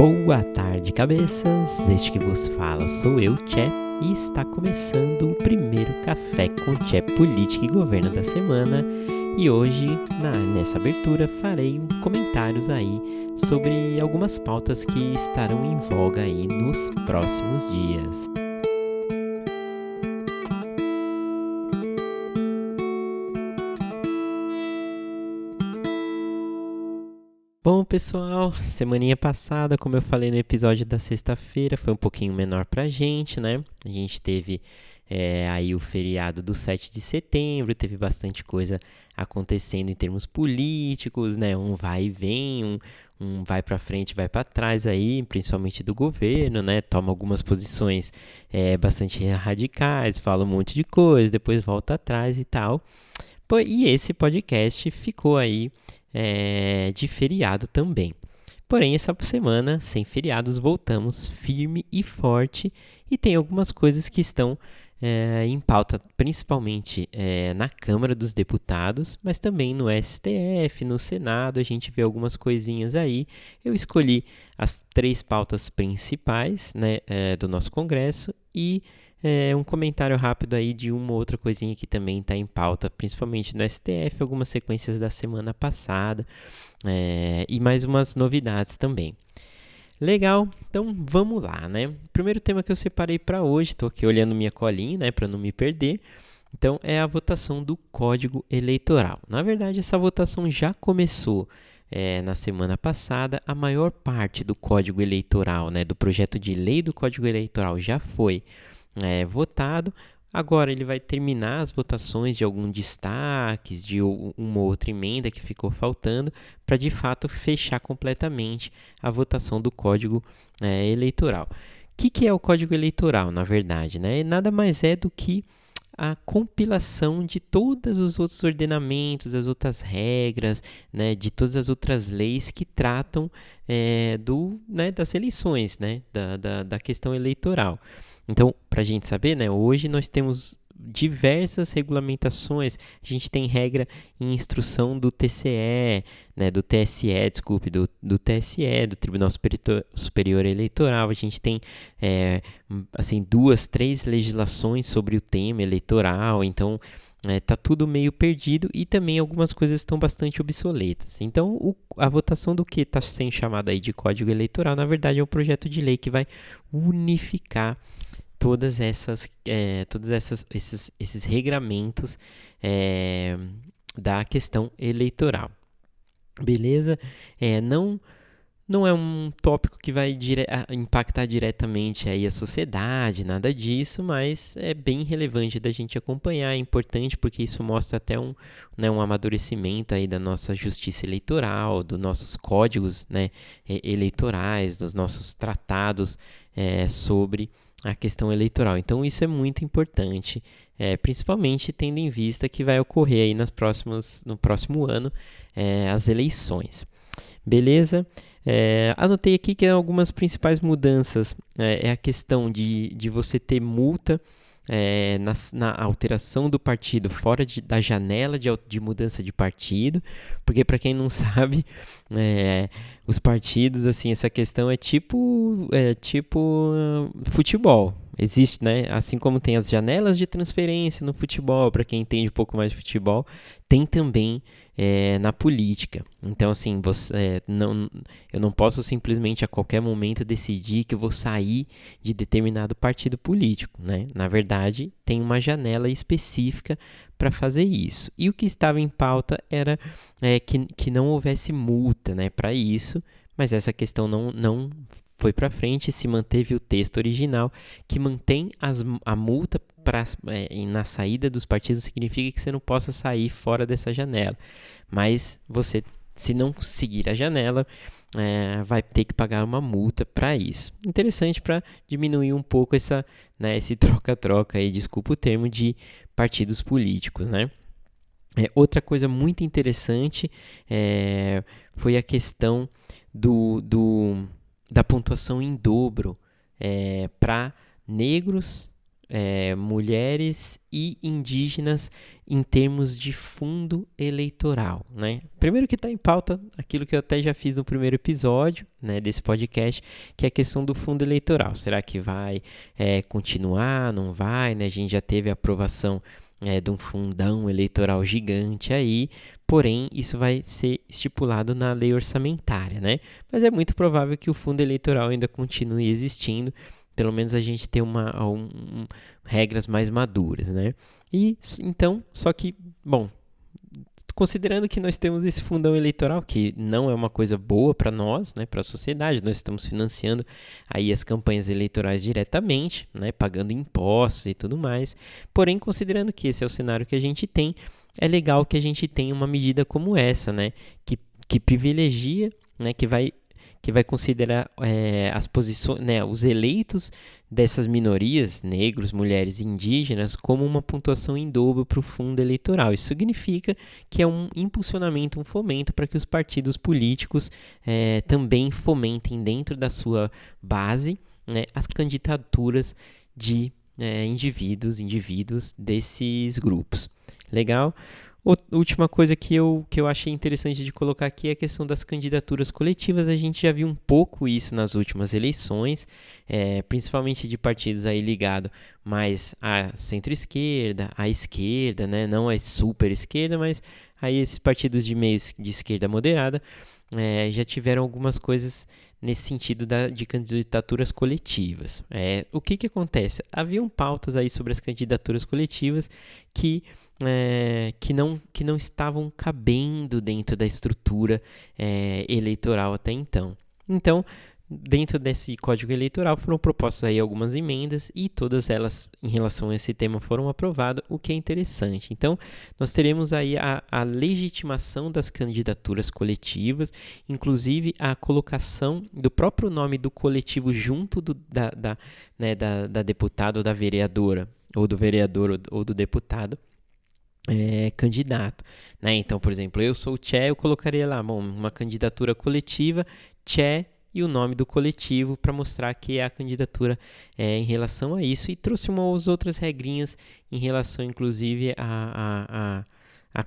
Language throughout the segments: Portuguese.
Boa tarde, cabeças! Este que vos fala sou eu, Tchê, e está começando o primeiro Café com Tchê Política e Governo da semana. E hoje, nessa abertura, farei comentários aí sobre algumas pautas que estarão em voga aí nos próximos dias. Bom, pessoal, semaninha passada, como eu falei no episódio da sexta-feira, foi um pouquinho menor pra gente, né? A gente teve aí o feriado do 7 de setembro, teve bastante coisa acontecendo em termos políticos, né? Um vai e vem, um vai pra frente, vai pra trás aí, principalmente do governo, né? Toma algumas posições bastante radicais, fala um monte de coisa, depois volta atrás e tal. E esse podcast ficou aí de feriado também. Porém, essa semana, sem feriados, voltamos firme e forte e tem algumas coisas que estão em pauta, principalmente na Câmara dos Deputados, mas também no STF, no Senado, a gente vê algumas coisinhas aí. Eu escolhi as 3 pautas principais, né, do nosso Congresso e um comentário rápido aí de uma outra coisinha que também está em pauta, principalmente no STF, algumas sequências da semana passada e mais umas novidades também. Legal, então vamos lá, né? Primeiro tema que eu separei para hoje, estou aqui olhando minha colinha, né, para não me perder. Então, é a votação do Código Eleitoral. Na verdade, essa votação já começou na semana passada. A maior parte do Código Eleitoral, né, do projeto de lei do Código Eleitoral já foi votado. Agora ele vai terminar as votações de alguns destaques, de uma outra emenda que ficou faltando, para de fato fechar completamente a votação do Código Eleitoral. O que é o Código Eleitoral, na verdade? Né? Nada mais é do que a compilação de todos os outros ordenamentos, as outras regras, né, de todas as outras leis que tratam das eleições, né, da questão eleitoral. Então, para a gente saber, né, hoje nós temos diversas regulamentações. A gente tem regra em instrução do TCE, né, do TSE, desculpe, do TSE, do Tribunal Superior Eleitoral. A gente tem assim 2, 3 legislações sobre o tema eleitoral. Então, tá tudo meio perdido e também algumas coisas estão bastante obsoletas. Então, a votação do que está sendo chamado aí de Código Eleitoral, na verdade, é um projeto de lei que vai unificar todos esses regramentos da questão eleitoral. Beleza? Não é um tópico que vai impactar diretamente aí a sociedade, nada disso, mas é bem relevante da gente acompanhar, é importante porque isso mostra até um amadurecimento aí da nossa justiça eleitoral, dos nossos códigos, né, eleitorais, dos nossos tratados sobre a questão eleitoral. Então isso é muito importante, principalmente tendo em vista que vai ocorrer aí no próximo ano as eleições. Beleza? Anotei aqui que algumas principais mudanças é a questão de você ter multa na alteração do partido fora da janela de mudança de partido, porque para quem não sabe, os partidos, assim, essa questão é tipo futebol. Existe, né? Assim como tem as janelas de transferência no futebol, para quem entende um pouco mais de futebol, tem também na política. Então, assim, eu não posso simplesmente a qualquer momento decidir que eu vou sair de determinado partido político, né? Na verdade, tem uma janela específica para fazer isso. E o que estava em pauta era que não houvesse multa, né, para isso, mas essa questão não foi para frente, se manteve o texto original, que mantém a multa na saída dos partidos, significa que você não possa sair fora dessa janela. Mas você, se não seguir a janela, vai ter que pagar uma multa para isso. Interessante para diminuir um pouco esse troca-troca, aí, desculpa o termo, de partidos políticos, né? Outra coisa muito interessante foi a questão da pontuação em dobro para negros, mulheres e indígenas em termos de fundo eleitoral, né? Primeiro que está em pauta aquilo que eu até já fiz no primeiro episódio, né, desse podcast, que é a questão do fundo eleitoral. Será que vai continuar? Não vai? Né? A gente já teve a aprovação de um fundão eleitoral gigante aí, porém isso vai ser estipulado na lei orçamentária, né? Mas é muito provável que o fundo eleitoral ainda continue existindo, pelo menos a gente ter regras mais maduras, né? E então, só que, bom, considerando que nós temos esse fundão eleitoral, que não é uma coisa boa para nós, né, para a sociedade, nós estamos financiando aí as campanhas eleitorais diretamente, né, pagando impostos e tudo mais. Porém, considerando que esse é o cenário que a gente tem, é legal que a gente tenha uma medida como essa, né, que privilegia, né, que vai considerar as posições, né, os eleitos dessas minorias, negros, mulheres e indígenas, como uma pontuação em dobro para o fundo eleitoral. Isso significa que é um impulsionamento, um fomento para que os partidos políticos também fomentem dentro da sua base, né, as candidaturas de indivíduos desses grupos. Legal? Última coisa que eu achei interessante de colocar aqui é a questão das candidaturas coletivas. A gente já viu um pouco isso nas últimas eleições, principalmente de partidos aí ligados mais à centro-esquerda, à esquerda, né? Não à super-esquerda, mas aí esses partidos de meio de esquerda moderada já tiveram algumas coisas nesse sentido de candidaturas coletivas. O que acontece? Haviam pautas aí sobre as candidaturas coletivas que não estavam cabendo dentro da estrutura eleitoral até então. Então, dentro desse código eleitoral foram propostas aí algumas emendas e todas elas em relação a esse tema foram aprovadas, o que é interessante. Então, nós teremos aí a legitimação das candidaturas coletivas, inclusive a colocação do próprio nome do coletivo junto da deputada ou da vereadora, ou do vereador ou do deputado, candidato, né? Então, por exemplo, eu sou o Tché, eu colocaria lá, uma candidatura coletiva, Tché e o nome do coletivo para mostrar que é a candidatura em relação a isso, e trouxe umas outras regrinhas em relação, inclusive, a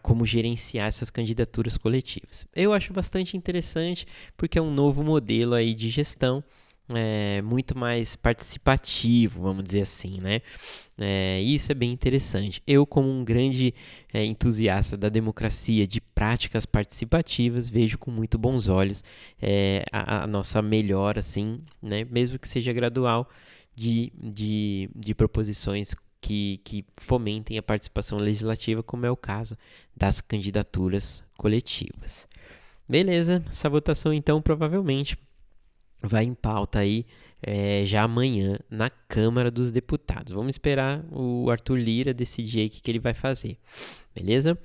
como gerenciar essas candidaturas coletivas. Eu acho bastante interessante porque é um novo modelo aí de gestão, muito mais participativo, vamos dizer assim, né? Isso é bem interessante. Eu, como um grande entusiasta da democracia, de práticas participativas, vejo com muito bons olhos a nossa melhora, assim, né? Mesmo que seja gradual, de proposições que fomentem a participação legislativa, como é o caso das candidaturas coletivas. Beleza, essa votação então provavelmente vai em pauta aí já amanhã na Câmara dos Deputados. Vamos esperar o Arthur Lira decidir aí o que ele vai fazer, beleza?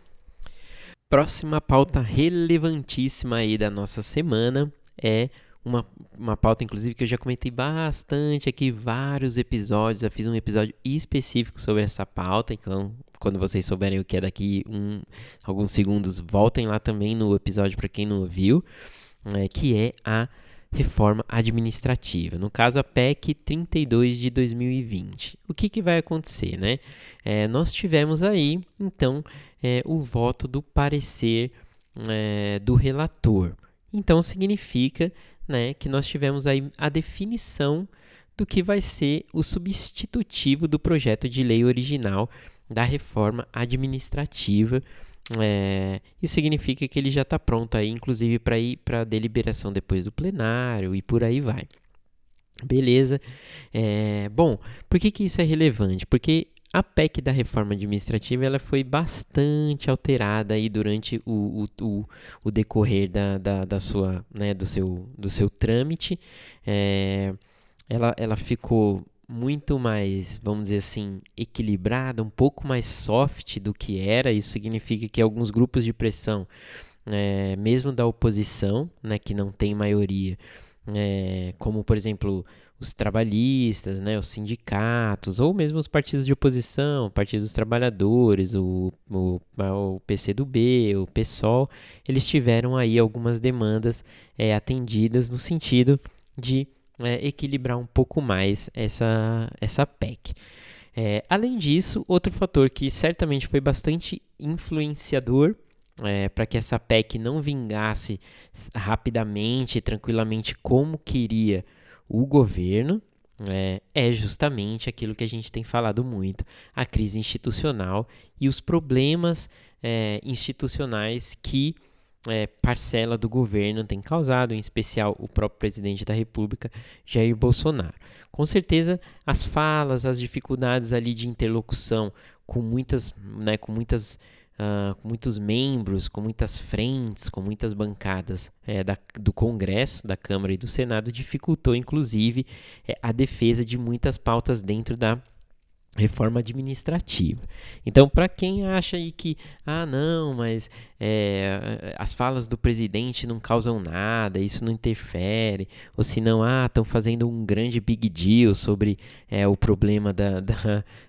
Próxima pauta relevantíssima aí da nossa semana é uma pauta, inclusive, que eu já comentei bastante aqui, vários episódios, já fiz um episódio específico sobre essa pauta, então quando vocês souberem o que é daqui alguns segundos, voltem lá também no episódio para quem não ouviu, que é a reforma administrativa, no caso a PEC 32 de 2020. O que vai acontecer, né? Nós tivemos aí, então, o voto do parecer do relator. Então, significa, né, que nós tivemos aí a definição do que vai ser o substitutivo do projeto de lei original da reforma administrativa. Isso significa que ele já está pronto aí, inclusive para ir para a deliberação depois do plenário e por aí vai. Beleza? Bom, por que isso é relevante? Porque a PEC da reforma administrativa ela foi bastante alterada aí durante o decorrer da sua, né, do seu trâmite. Ela ficou muito mais, vamos dizer assim, equilibrada, um pouco mais soft do que era. Isso significa que alguns grupos de pressão, mesmo da oposição, né, que não tem maioria, como, por exemplo, os trabalhistas, né, os sindicatos, ou mesmo os partidos de oposição, o Partido dos Trabalhadores, o PCdoB, o PSOL, eles tiveram aí algumas demandas atendidas no sentido de equilibrar um pouco mais essa PEC. Além disso, outro fator que certamente foi bastante influenciador para que essa PEC não vingasse rapidamente e tranquilamente como queria o governo, é justamente aquilo que a gente tem falado muito, a crise institucional e os problemas institucionais que parcela do governo tem causado, em especial o próprio presidente da República, Jair Bolsonaro. Com certeza, as falas, as dificuldades ali de interlocução com com muitos membros, com muitas frentes, com muitas bancadas do Congresso, da Câmara e do Senado, dificultou, inclusive, a defesa de muitas pautas dentro da reforma administrativa. Então, para quem acha aí que, não, mas as falas do presidente não causam nada, isso não interfere, ou se não, estão fazendo um grande big deal sobre o problema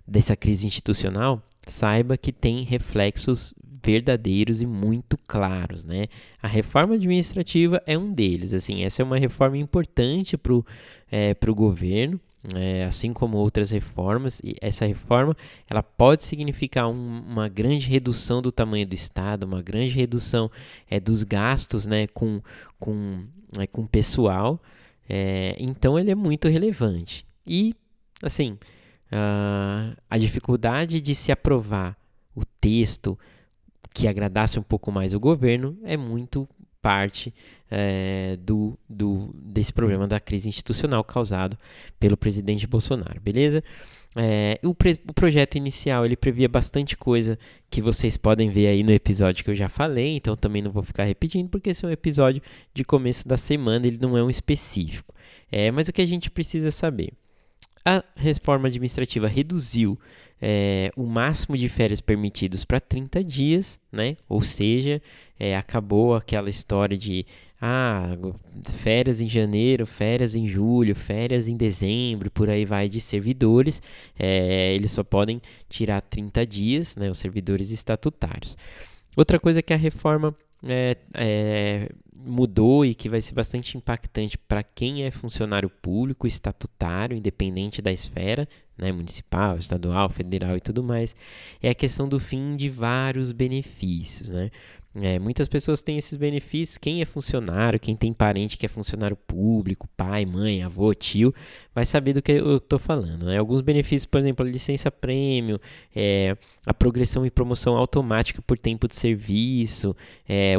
dessa crise institucional, saiba que tem reflexos verdadeiros e muito claros, né? A reforma administrativa é um deles. Assim, essa é uma reforma importante para o governo, assim como outras reformas. E essa reforma ela pode significar uma grande redução do tamanho do Estado, uma grande redução dos gastos, né, com pessoal. Então, ele é muito relevante. E, assim, a dificuldade de se aprovar o texto que agradasse um pouco mais o governo é muito parte desse problema da crise institucional causado pelo presidente Bolsonaro, beleza? O projeto inicial ele previa bastante coisa que vocês podem ver aí no episódio que eu já falei, então também não vou ficar repetindo, porque esse é um episódio de começo da semana, ele não é um específico. Mas o que a gente precisa saber? A reforma administrativa reduziu o máximo de férias permitidos para 30 dias, né? Ou seja, acabou aquela história de férias em janeiro, férias em julho, férias em dezembro, por aí vai de servidores. Eles só podem tirar 30 dias, né? Os servidores estatutários. Outra coisa que a reforma mudou e que vai ser bastante impactante para quem é funcionário público, estatutário, independente da esfera, né, municipal, estadual, federal e tudo mais, é a questão do fim de vários benefícios, né? Muitas pessoas têm esses benefícios. Quem é funcionário, quem tem parente que é funcionário público, pai, mãe, avô, tio, vai saber do que eu estou falando, né? Alguns benefícios, por exemplo, a licença prêmio, a progressão e promoção automática por tempo de serviço,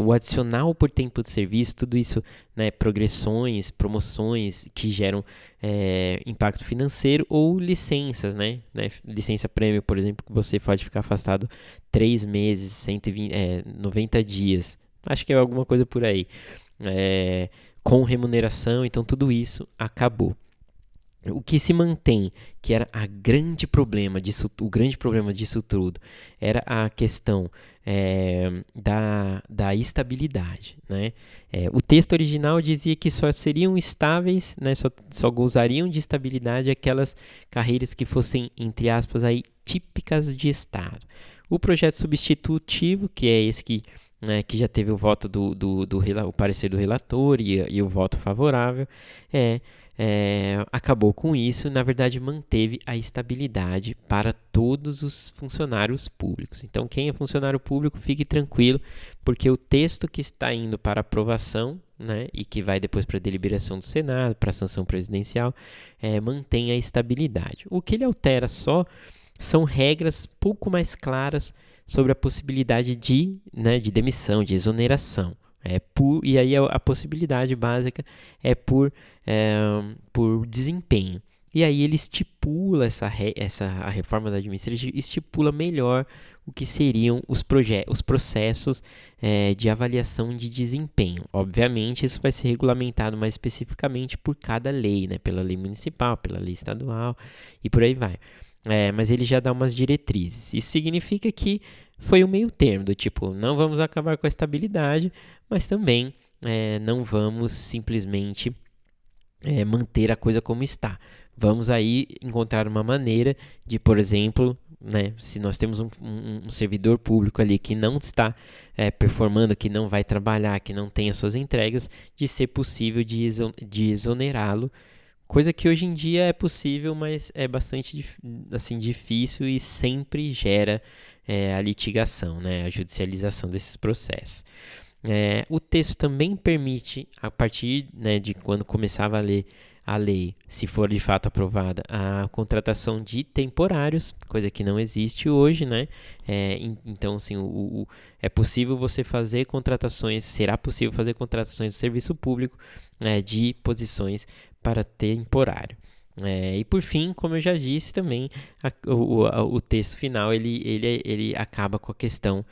o adicional por tempo de serviço, tudo isso, né, progressões, promoções que geram impacto financeiro ou licenças, né? Licença prêmio, por exemplo, que você pode ficar afastado 3 meses, 90 dias, acho que é alguma coisa por aí, com remuneração, então tudo isso acabou. O que se mantém, que era o grande problema disso tudo, era a questão da estabilidade, né? O texto original dizia que só seriam estáveis, né, só gozariam de estabilidade aquelas carreiras que fossem, entre aspas, aí, típicas de Estado. O projeto substitutivo, que é esse que já teve o voto o parecer do relator e o voto favorável, acabou com isso, na verdade manteve a estabilidade para todos os funcionários públicos. Então, quem é funcionário público, fique tranquilo, porque o texto que está indo para aprovação, né, e que vai depois para a deliberação do Senado, para a sanção presidencial, mantém a estabilidade. O que ele altera só são regras pouco mais claras sobre a possibilidade de demissão, de exoneração. E aí a possibilidade básica é por desempenho. E aí ele estipula a reforma da administrativa estipula melhor o que seriam os processos de avaliação de desempenho. Obviamente, isso vai ser regulamentado mais especificamente por cada lei, né? Pela lei municipal, pela lei estadual e por aí vai. Mas ele já dá umas diretrizes. Isso significa que foi o meio termo, do tipo, não vamos acabar com a estabilidade, mas também não vamos simplesmente manter a coisa como está. Vamos aí encontrar uma maneira de, por exemplo, né, se nós temos um servidor público ali que não está performando, que não vai trabalhar, que não tem as suas entregas, de ser possível de exonerá-lo Coisa que hoje em dia é possível, mas é bastante assim, difícil e sempre gera a litigação, né, a judicialização desses processos. O texto também permite, a partir, né, de quando começava a lei, se for de fato aprovada, a contratação de temporários, coisa que não existe hoje, né? Então, assim, é possível você fazer contratações, será possível fazer contratações do serviço público, de posições para temporário. E por fim, como eu já disse também, o texto final ele acaba com a questão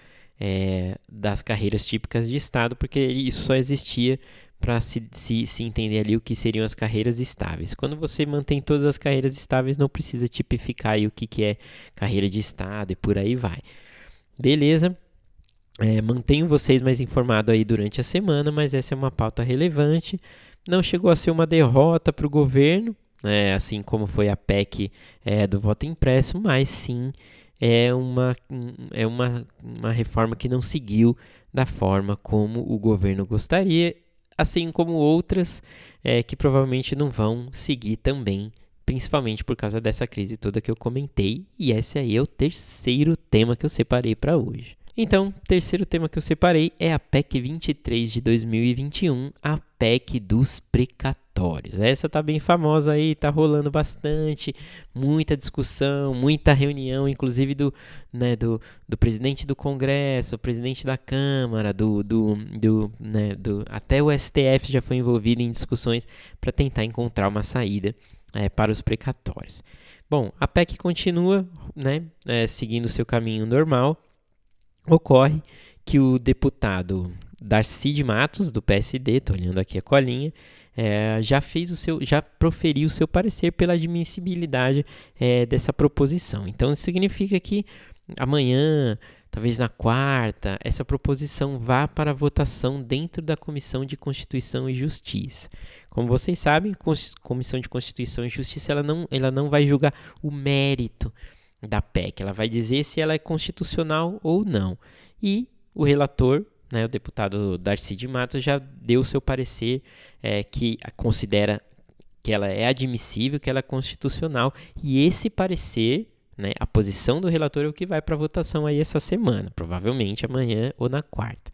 das carreiras típicas de Estado, porque isso só existia para se entender ali o que seriam as carreiras estáveis. Quando você mantém todas as carreiras estáveis, não precisa tipificar aí o que é carreira de Estado e por aí vai. Beleza? Mantenho vocês mais informados aí durante a semana, mas essa é uma pauta relevante. Não chegou a ser uma derrota para o governo, assim como foi a PEC do voto impresso, mas sim é uma reforma que não seguiu da forma como o governo gostaria, assim como outras que provavelmente não vão seguir também, principalmente por causa dessa crise toda que eu comentei. E esse aí é o terceiro tema que eu separei para hoje. Então, terceiro tema que eu separei é a PEC 23 de 2021, a PEC dos precatórios. Essa tá bem famosa aí, tá rolando bastante, muita discussão, muita reunião, inclusive do presidente do Congresso, presidente da Câmara, até o STF já foi envolvido em discussões para tentar encontrar uma saída para os precatórios. Bom, a PEC continua, seguindo o seu caminho normal. Ocorre que o deputado Darcy de Matos, do PSD, estou olhando aqui a colinha, já proferiu o seu parecer pela admissibilidade dessa proposição. Então, isso significa que amanhã, talvez na quarta, essa proposição vá para a votação dentro da Comissão de Constituição e Justiça. Como vocês sabem, a Comissão de Constituição e Justiça ela não vai julgar o mérito da PEC, ela vai dizer se ela é constitucional ou não. E o relator, o deputado Darcy de Matos, já deu seu parecer que considera que ela é admissível, que ela é constitucional, e esse parecer, a posição do relator é o que vai para a votação aí essa semana, provavelmente amanhã ou na quarta.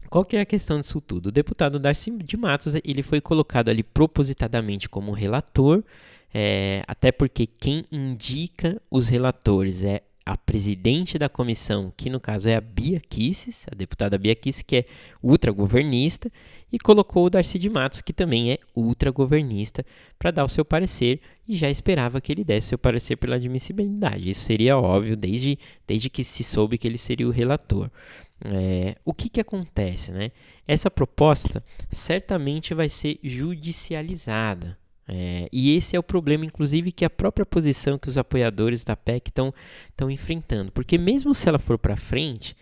Qual que é a questão disso tudo? O deputado Darcy de Matos ele foi colocado ali propositadamente como relator, até porque quem indica os relatores é a presidente da comissão, que no caso é a Bia Kicis, a deputada Bia Kicis, que é ultragovernista, e colocou o Darcy de Matos, que também é ultragovernista, para dar o seu parecer, e já esperava que ele desse seu parecer pela admissibilidade. Isso seria óbvio desde que se soube que ele seria o relator. O que acontece? Essa proposta certamente vai ser judicializada. E esse é o problema, inclusive, que a própria posição que os apoiadores da PEC estão enfrentando. Porque mesmo se ela for para frente,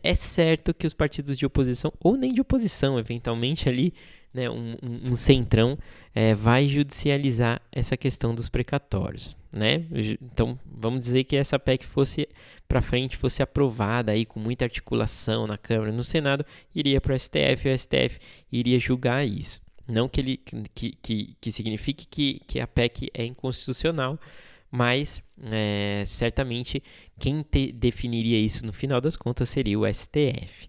é certo que os partidos de oposição, ou nem de oposição, eventualmente ali, um centrão, vai judicializar essa questão dos precatórios. Então, vamos dizer que essa PEC fosse para frente, fosse aprovada aí com muita articulação na Câmara e no Senado, iria para o STF, e o STF iria julgar isso. Não que signifique que a PEC é inconstitucional, mas certamente quem definiria isso no final das contas seria o STF.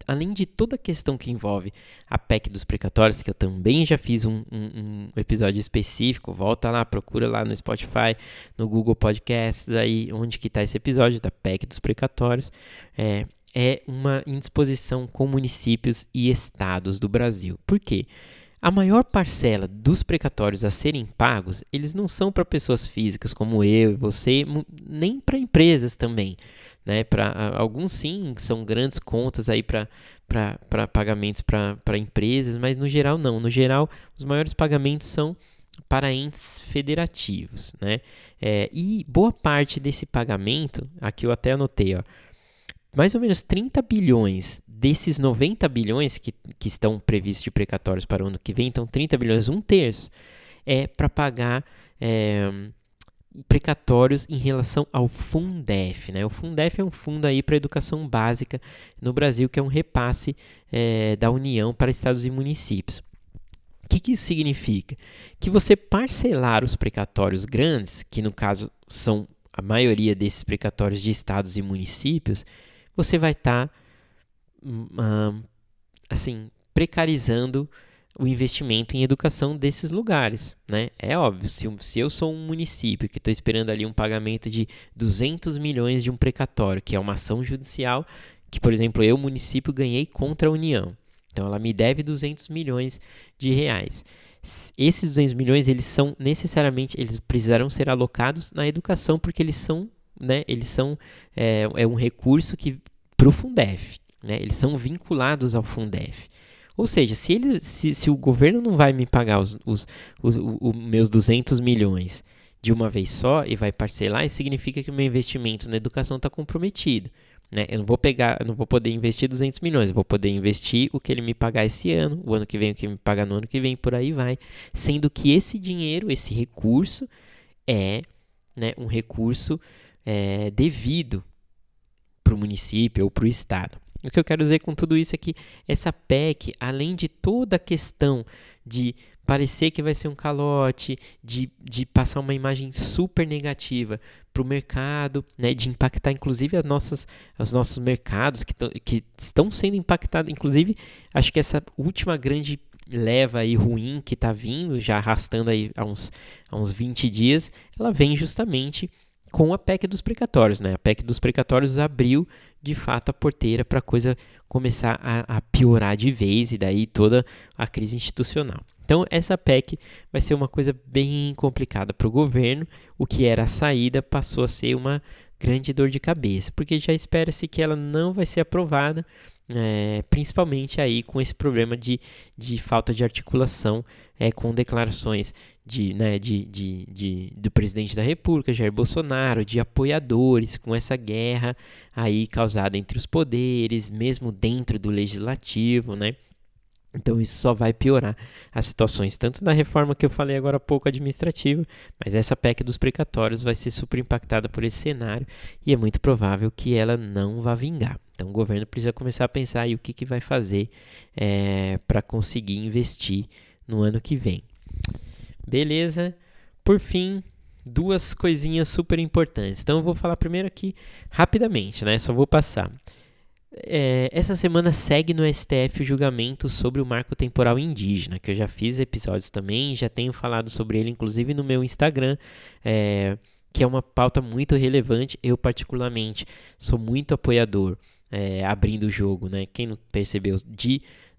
Além de toda a questão que envolve a PEC dos precatórios, que eu também já fiz um episódio específico, volta lá, procura lá no Spotify, no Google Podcasts, aí onde que está esse episódio da PEC dos precatórios, é uma indisposição com municípios e estados do Brasil. Por quê? A maior parcela dos precatórios a serem pagos, eles não são para pessoas físicas como eu e você, nem para empresas também. Para alguns sim, são grandes contas aí para pagamentos para empresas, mas no geral não. No geral, os maiores pagamentos são para entes federativos. E boa parte desse pagamento, aqui eu até anotei, mais ou menos 30 bilhões desses 90 bilhões que estão previstos de precatórios para o ano que vem, então 30 bilhões, um terço, é para pagar precatórios em relação ao Fundef. O Fundef é um fundo aí para educação básica no Brasil, que é um repasse da União para estados e municípios. O que isso significa? Que você parcelar os precatórios grandes, que no caso são a maioria desses precatórios de estados e municípios, você vai estar assim, precarizando o investimento em educação desses lugares, né? É óbvio, se eu sou um município que estou esperando ali um pagamento de 200 milhões de um precatório, que é uma ação judicial que, por exemplo, eu, município, ganhei contra a União. Então, ela me deve 200 milhões de reais. Esses 200 milhões, eles são necessariamente, eles precisarão ser alocados na educação, porque eles são, né, é um recurso que para o Fundef, né, eles são vinculados ao Fundef. Ou seja, se o governo não vai me pagar os meus 200 milhões de uma vez só e vai parcelar, isso significa que o meu investimento na educação está comprometido. Né? Eu não vou poder investir 200 milhões, eu vou poder investir o que ele me pagar esse ano, o ano que vem o que ele me pagar no ano que vem, por aí vai. Sendo que esse dinheiro, esse recurso, é, né, um recurso devido para o município ou para o estado. O que eu quero dizer com tudo isso é que essa PEC, além de toda a questão de parecer que vai ser um calote, de passar uma imagem super negativa para o mercado, né, de impactar inclusive os nossos mercados que estão sendo impactados. Inclusive, acho que essa última grande leva aí ruim que está vindo, já arrastando aí há uns 20 dias, ela vem justamente com a PEC dos precatórios, né? A PEC dos precatórios abriu, de fato, a porteira para a coisa começar a piorar de vez e daí toda a crise institucional. Então, essa PEC vai ser uma coisa bem complicada para o governo. O que era a saída passou a ser uma grande dor de cabeça, porque já espera-se que ela não vai ser aprovada, principalmente aí com esse problema de falta de articulação com declarações do presidente da República, Jair Bolsonaro, de apoiadores, com essa guerra aí causada entre os poderes, mesmo dentro do legislativo, né? Então isso só vai piorar as situações, tanto da reforma que eu falei agora há pouco administrativa, mas essa PEC dos precatórios vai ser super impactada por esse cenário e é muito provável que ela não vá vingar. Então o governo precisa começar a pensar aí o que vai fazer para conseguir investir no ano que vem. Beleza? Por fim, duas coisinhas super importantes. Então eu vou falar primeiro aqui rapidamente, né? Só vou passar. Essa semana segue no STF o julgamento sobre o marco temporal indígena, que eu já fiz episódios também, já tenho falado sobre ele, inclusive no meu Instagram, que é uma pauta muito relevante. Eu, particularmente, sou muito apoiador, abrindo o jogo, né? Quem não percebeu,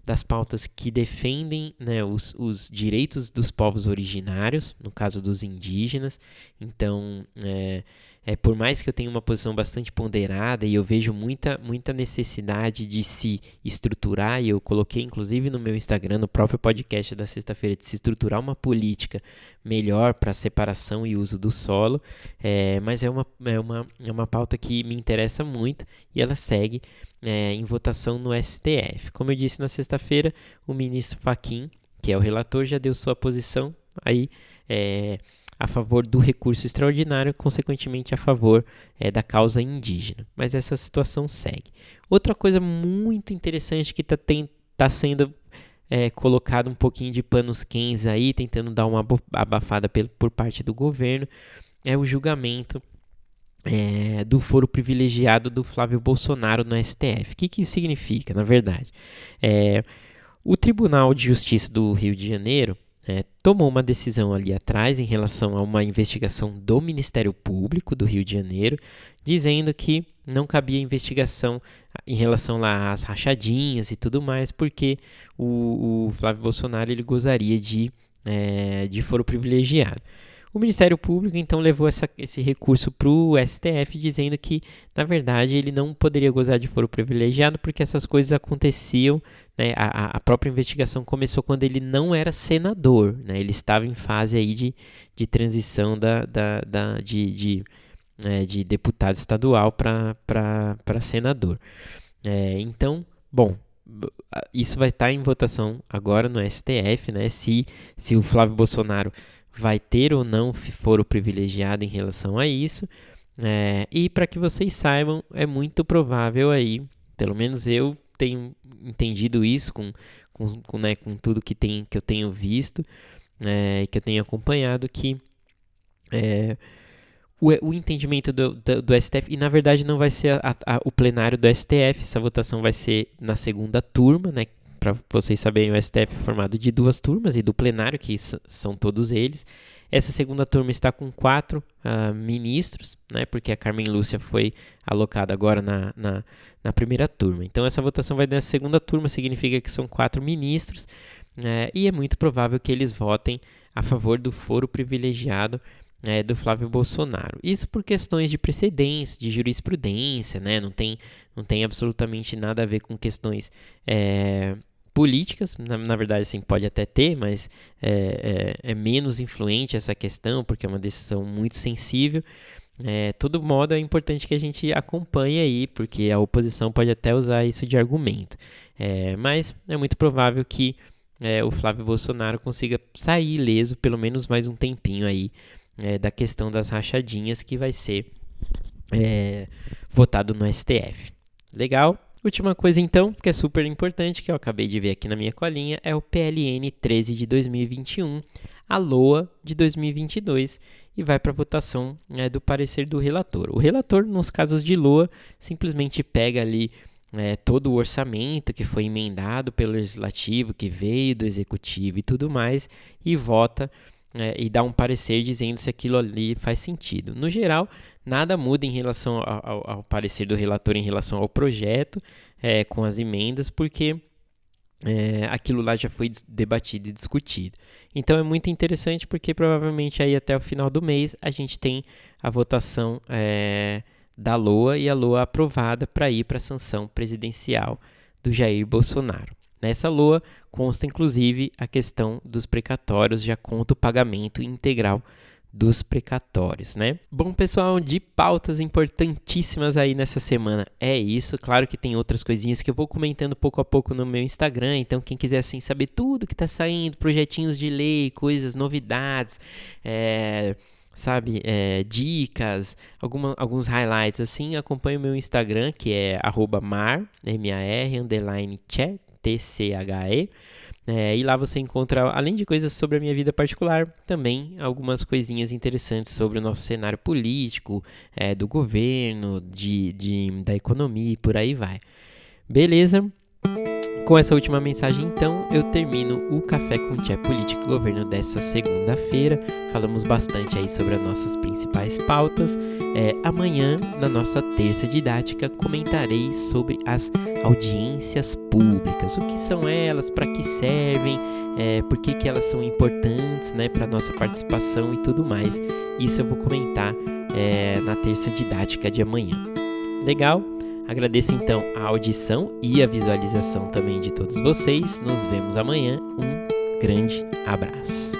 das pautas que defendem, né, os direitos dos povos originários, no caso dos indígenas. Então, por mais que eu tenha uma posição bastante ponderada e eu vejo muita necessidade de se estruturar, e eu coloquei inclusive no meu Instagram, no próprio podcast da sexta-feira, de se estruturar uma política melhor para separação e uso do solo, mas é uma pauta que me interessa muito e ela segue em votação no STF. Como eu disse na sexta-feira, o ministro Fachin, que é o relator, já deu sua posição aí a favor do recurso extraordinário, consequentemente a favor da causa indígena. Mas essa situação segue. Outra coisa muito interessante que está sendo colocado um pouquinho de panos quentes aí, tentando dar uma abafada por parte do governo, é o julgamento do foro privilegiado do Flávio Bolsonaro no STF. O que isso significa, na verdade? O Tribunal de Justiça do Rio de Janeiro tomou uma decisão ali atrás em relação a uma investigação do Ministério Público do Rio de Janeiro, dizendo que não cabia investigação em relação lá às rachadinhas e tudo mais, porque o Flávio Bolsonaro ele gozaria de foro privilegiado. O Ministério Público, então, levou esse recurso para o STF, dizendo que, na verdade, ele não poderia gozar de foro privilegiado porque essas coisas aconteciam, né? A própria investigação começou quando ele não era senador, né? Ele estava em fase aí de transição de deputado estadual para senador. Então, bom, isso vai estar em votação agora no STF, né? Se o Flávio Bolsonaro vai ter ou não foro privilegiado em relação a isso. E para que vocês saibam, é muito provável aí, pelo menos eu tenho entendido isso com com tudo que eu tenho visto, que eu tenho acompanhado, que o entendimento do STF, e na verdade não vai ser o plenário do STF, essa votação vai ser na segunda turma, né? Para vocês saberem, o STF é formado de 2 turmas e do plenário, que são todos eles. Essa segunda turma está com 4 ministros, né? Porque a Carmen Lúcia foi alocada agora na primeira turma. Então essa votação vai nessa segunda turma, significa que são 4 ministros, e é muito provável que eles votem a favor do foro privilegiado do Flávio Bolsonaro. Isso por questões de precedência, de jurisprudência, né? Não tem absolutamente nada a ver com questões políticas. Na verdade, assim, pode até ter, mas é menos influente essa questão, porque é uma decisão muito sensível. Todo modo, é importante que a gente acompanhe aí, porque a oposição pode até usar isso de argumento. Mas é muito provável que o Flávio Bolsonaro consiga sair ileso, pelo menos mais um tempinho aí, da questão das rachadinhas, que vai ser votado no STF. Legal? Última coisa então, que é super importante, que eu acabei de ver aqui na minha colinha, é o PLN 13 de 2021, a LOA de 2022, e vai para a votação do parecer do relator. O relator, nos casos de LOA, simplesmente pega ali todo o orçamento que foi emendado pelo Legislativo, que veio do Executivo e tudo mais, e vota e dá um parecer dizendo se aquilo ali faz sentido. No geral, nada muda em relação ao parecer do relator em relação ao projeto, com as emendas, porque aquilo lá já foi debatido e discutido. Então é muito interessante, porque provavelmente aí até o final do mês a gente tem a votação da LOA, e a LOA aprovada para ir para a sanção presidencial do Jair Bolsonaro. Nessa LOA consta, inclusive, a questão dos precatórios, já conta o pagamento integral dos precatórios, né? Bom, pessoal, de pautas importantíssimas aí nessa semana é isso. Claro que tem outras coisinhas que eu vou comentando pouco a pouco no meu Instagram, então quem quiser assim saber tudo que tá saindo, projetinhos de lei, coisas, novidades, dicas, alguns highlights assim, acompanhe o meu Instagram, que é @mar, _TCHE, e lá você encontra, além de coisas sobre a minha vida particular, também algumas coisinhas interessantes sobre o nosso cenário político, do governo, da economia e por aí vai. Beleza? Com essa última mensagem, então, eu termino o Café com Tchê Política e Governo dessa segunda-feira. Falamos bastante aí sobre as nossas principais pautas. Amanhã, na nossa terça didática, comentarei sobre as audiências públicas. O que são elas, para que servem, por que elas são importantes, né, para a nossa participação e tudo mais. Isso eu vou comentar na terça didática de amanhã. Legal? Agradeço então a audição e a visualização também de todos vocês. Nos vemos amanhã. Um grande abraço.